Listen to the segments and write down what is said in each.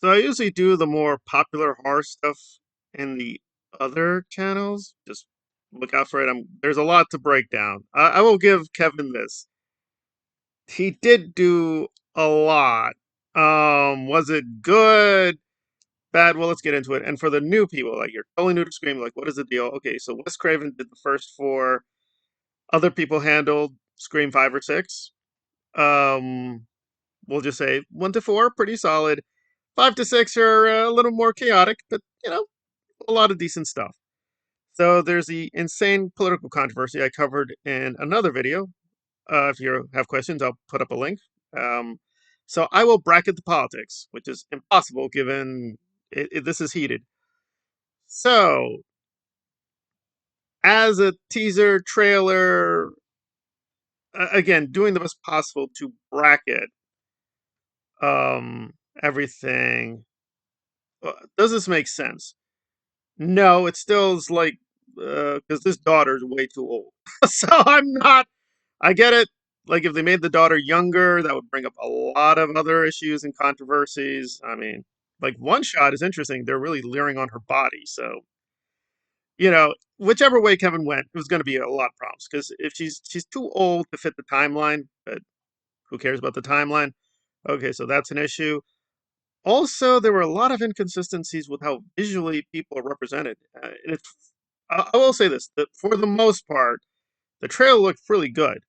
So I usually do the more popular horror stuff in the other channels. Just look out for it. There's a lot to break down. I will give Kevin this. He did do a lot. Was it good? Bad? Well, let's get into it. And for the new people, like you're totally new to Scream, like what is the deal? Okay, so Wes Craven did the first four. Other people handled Scream 5 or 6. Um, we'll just say 1 to 4, pretty solid. 5 to 6 are a little more chaotic, but a lot of decent stuff. So there's the insane political controversy I covered in another video. If you have questions, I'll put up a link. Um, so I will bracket the politics, which is impossible given this is heated. So, as a teaser trailer, again, doing the best possible to bracket everything. Does this make sense? No, it still is like because this daughter's way too old. So I'm not. I get it. Like if they made the daughter younger, that would bring up a lot of other issues and controversies. I mean, like One Shot is interesting. They're really leering on her body. So whichever way Kevin went, it was going to be a lot of problems. Because if she's too old to fit the timeline, but who cares about the timeline? Okay, so that's an issue. Also, there were a lot of inconsistencies with how visually people are represented. And I will say this: that for the most part, the trailer looked really good.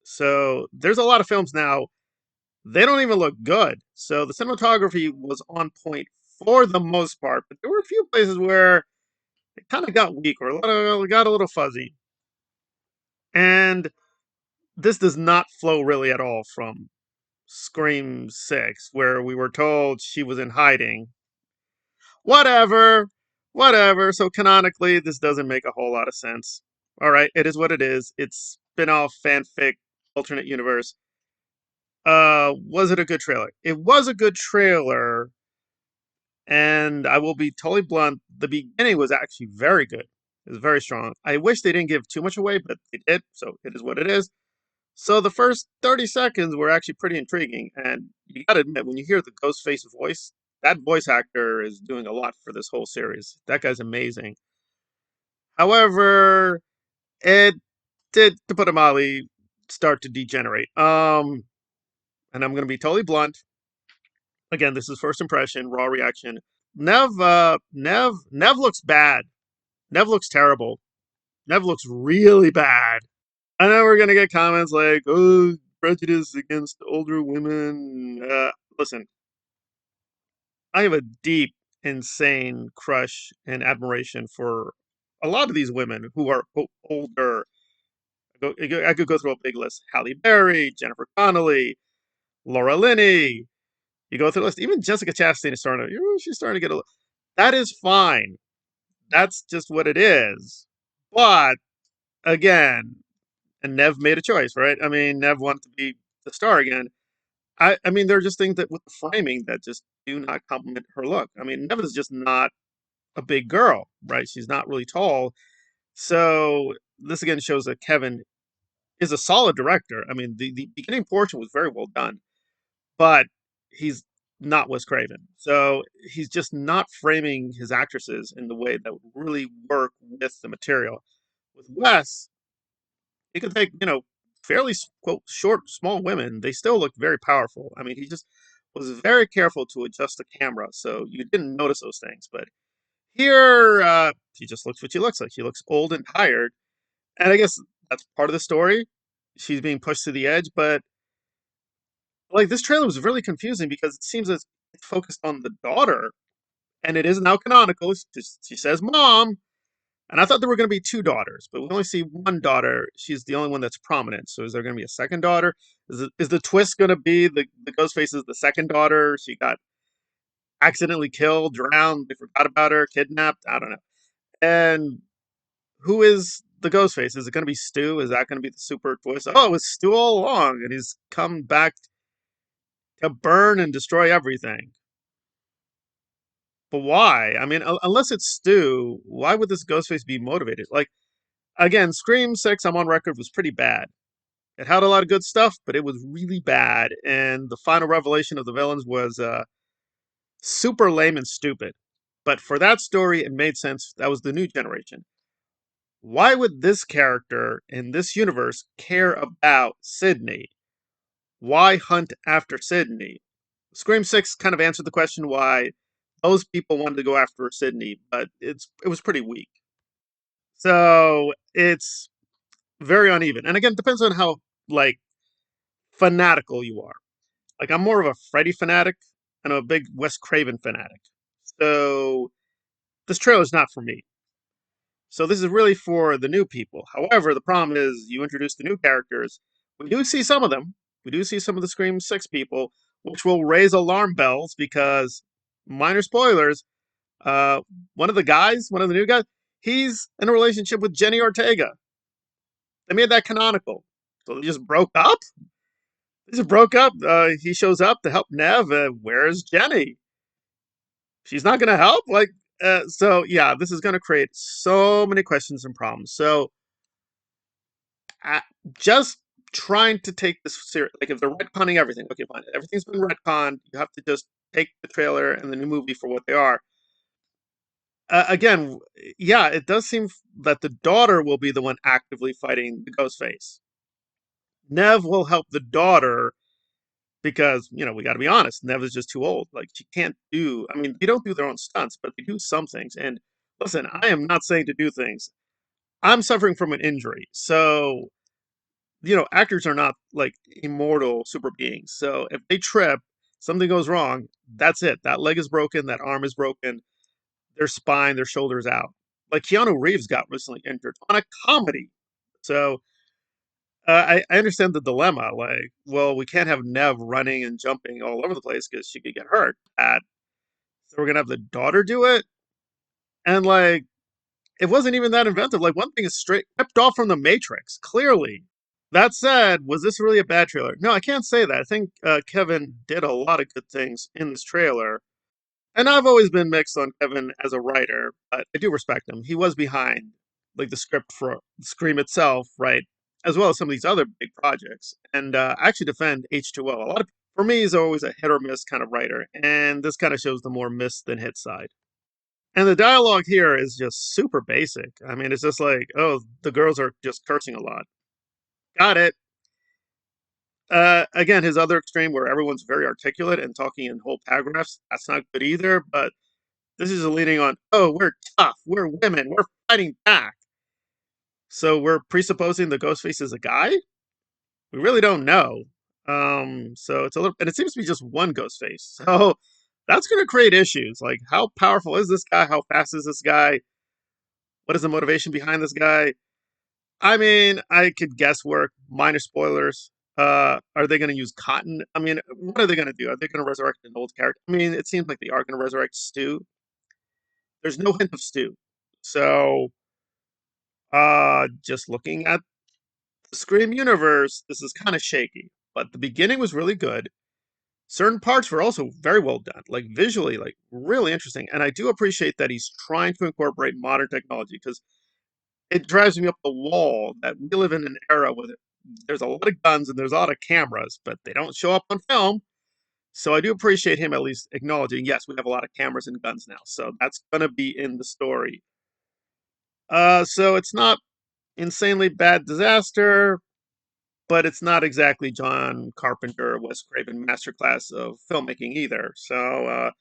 So there's a lot of films now, they don't even look good. So the cinematography was on point for the most part, but there were a few places where it kind of got weak or got a little fuzzy. And this does not flow really at all from Scream 6, where we were told she was in hiding. Whatever, whatever. So canonically, this doesn't make a whole lot of sense. All right, it is what it is. It's spin off, fanfic, alternate universe. Was it a good trailer? It was a good trailer, and I will be totally blunt. The beginning was actually very good. It was very strong. I wish they didn't give too much away, but they did, so it is what it is. So the first 30 seconds were actually pretty intriguing, and you gotta admit, when you hear the Ghostface voice, that voice actor is doing a lot for this whole series. That guy's amazing. However, it did, to put it mildly, start to degenerate. And I'm gonna be totally blunt. Again, this is first impression, raw reaction. Nev looks bad. Nev looks terrible. Nev looks really bad. I know we're gonna get comments like, "Oh, prejudice against older women." Listen, I have a deep, insane crush and admiration for a lot of these women who are older. I could go through a big list: Halle Berry, Jennifer Connelly, Laura Linney. You go through the list. Even Jessica Chastain is starting to. She's starting to get a. That is fine. That's just what it is. But again, and Nev made a choice, right? I mean, Nev wanted to be the star again. I mean, there are just things that with the framing that just do not complement her look. I mean, Nev is just not a big girl, right? She's not really tall. So this again shows that Kevin is a solid director. I mean, the beginning portion was very well done, but he's not Wes Craven. So he's just not framing his actresses in the way that would really work with the material. With Wes, he could take, fairly quote short, small women. They still look very powerful. I mean, he just was very careful to adjust the camera, so you didn't notice those things. But here, she just looks what she looks like. She looks old and tired, and I guess that's part of the story. She's being pushed to the edge, but like this trailer was really confusing because it seems as it's focused on the daughter, and it is now canonical. She says mom, and I thought there were going to be two daughters, but we only see one daughter. She's the only one that's prominent. So is there going to be a second daughter? Is the twist going to be the Ghostface is the second daughter? She got accidentally killed, drowned, they forgot about her, kidnapped? I don't know. And who is the Ghostface? Is it going to be Stu? Is that going to be the super twist? Oh, it was Stu all along, and he's come back to burn and destroy everything. But why? I mean, unless it's Stu, why would this Ghostface be motivated? Like, again, Scream 6, I'm on record, was pretty bad. It had a lot of good stuff, but it was really bad. And the final revelation of the villains was super lame and stupid. But for that story, it made sense. That was the new generation. Why would this character in this universe care about Sydney? Why hunt after Sydney? Scream 6 kind of answered the question why those people wanted to go after Sydney, but it was pretty weak. So it's very uneven. And again, it depends on how like fanatical you are. Like I'm more of a Freddy fanatic and I'm a big Wes Craven fanatic. So this trailer is not for me. So this is really for the new people. However, the problem is you introduce the new characters. We do see some of them. We do see some of the Scream 6 people, which will raise alarm bells because minor spoilers, uh one of the guys, one of the new guys, he's in a relationship with Jenny Ortega. They made that canonical. So they just broke up? They just broke up. He shows up to help Nev. Where's Jenny? She's not going to help? So yeah, this is going to create so many questions and problems. So uh, just trying to take this serious. Like if they're retconning everything, okay, fine. Everything's been retconned. You have to just take the trailer and the new movie for what they are. Again, yeah, it does seem that the daughter will be the one actively fighting the ghost face. Nev will help the daughter because we got to be honest, Nev is just too old. Like she can't do. I mean, they don't do their own stunts, but they do some things. And listen, I am not saying to do things. I'm suffering from an injury, so actors are not like immortal super beings. So if they trip, something goes wrong. That's it. That leg is broken. That arm is broken. Their spine, their shoulders out. Like Keanu Reeves got recently injured on a comedy. So I understand the dilemma. Like, well, we can't have Nev running and jumping all over the place because she could get hurt. So we're gonna have the daughter do it, and like, it wasn't even that inventive. Like, one thing is straight ripped off from the Matrix, clearly. That said, was this really a bad trailer? No, I can't say that. I think Kevin did a lot of good things in this trailer. And I've always been mixed on Kevin as a writer, but I do respect him. He was behind like the script for Scream itself, right? As well as some of these other big projects. And I actually defend H2O. A lot of for me, he's always a hit or miss kind of writer, and this kind of shows the more miss than hit side. And the dialogue here is just super basic. I mean, it's just like, oh, the girls are just cursing a lot. Got it. Again, his other extreme where everyone's very articulate and talking in whole paragraphs, that's not good either. But this is a leaning on, oh, we're tough, we're women, we're fighting back. So we're presupposing the Ghostface is a guy? We really don't know. So it's a little, and it seems to be just one Ghostface. So that's going to create issues. Like, how powerful is this guy? How fast is this guy? What is the motivation behind this guy? I mean, I could guesswork, minor spoilers. Are they going to use Cotton? I mean, what are they going to do? Are they going to resurrect an old character? I mean, it seems like they are going to resurrect Stu. There's no hint of Stu. So, just looking at the Scream universe, this is kind of shaky. But the beginning was really good. Certain parts were also very well done, like visually, like really interesting. And I do appreciate that he's trying to incorporate modern technology because it drives me up the wall that we live in an era where there's a lot of guns and there's a lot of cameras, but they don't show up on film. So I do appreciate him at least acknowledging, yes, we have a lot of cameras and guns now. So that's gonna be in the story. So it's not insanely bad disaster, but it's not exactly John Carpenter, Wes Craven masterclass of filmmaking either. So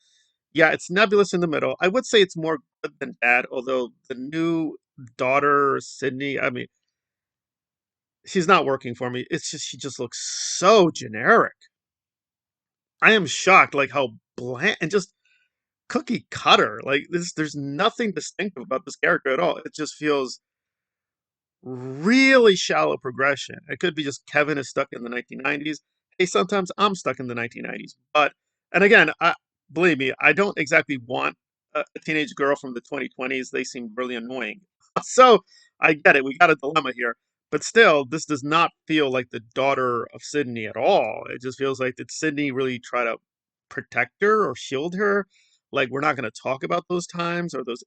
yeah, it's nebulous in the middle. I would say it's more good than bad, although the new daughter, Sydney, I mean, she's not working for me. It's just she just looks so generic. I am shocked, like how bland and just cookie cutter. Like this, there's nothing distinctive about this character at all. It just feels really shallow progression. It could be just Kevin is stuck in the 1990s. Hey, sometimes I'm stuck in the 1990s. But and again, believe me, I don't exactly want a teenage girl from the 2020s. They seem really annoying. So I get it. We got a dilemma here. But still, this does not feel like the daughter of Sydney at all. It just feels like did Sydney really try to protect her or shield her? Like we're not going to talk about those times or those.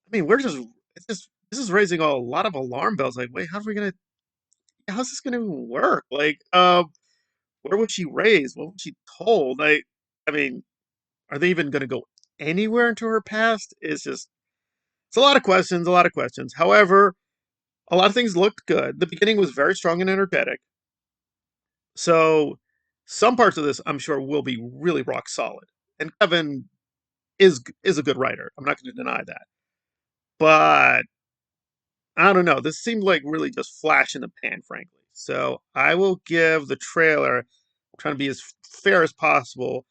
I mean, we're just it's just this is raising a lot of alarm bells. Like, wait, how's this gonna even work? Like, where was she raised? What was she told? Like, I mean, Are they even going to go anywhere into her past? It's a lot of questions, a lot of questions. However, a lot of things looked good. The beginning was very strong and energetic. So some parts of this, I'm sure, will be really rock solid. And Kevin is a good writer. I'm not going to deny that. But I don't know. This seemed like really just flash in the pan, frankly. So I will give the trailer, I'm trying to be as fair as possible.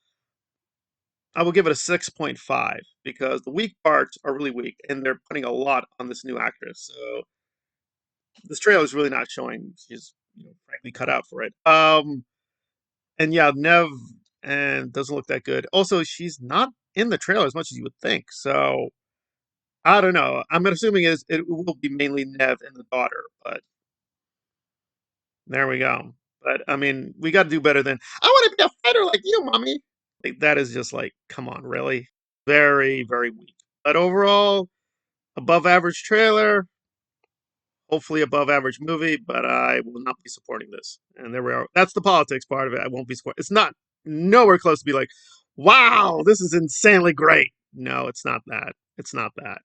I will give it a 6.5 because the weak parts are really weak and they're putting a lot on this new actress. So this trailer is really not showing she's frankly cut out for it. And yeah, Nev and doesn't look that good. Also, she's not in the trailer as much as you would think. So I don't know. I'm assuming it will be mainly Nev and the daughter, but there we go. But I mean, we got to do better than I want to be a fighter like you, mommy. Like that is just like, come on, really? Very, very weak. But overall, above average trailer, hopefully above average movie, but I will not be supporting this. And there we are. That's the politics part of it. I won't be supporting. It's not nowhere close to be like, wow, this is insanely great. No, it's not that. It's not that.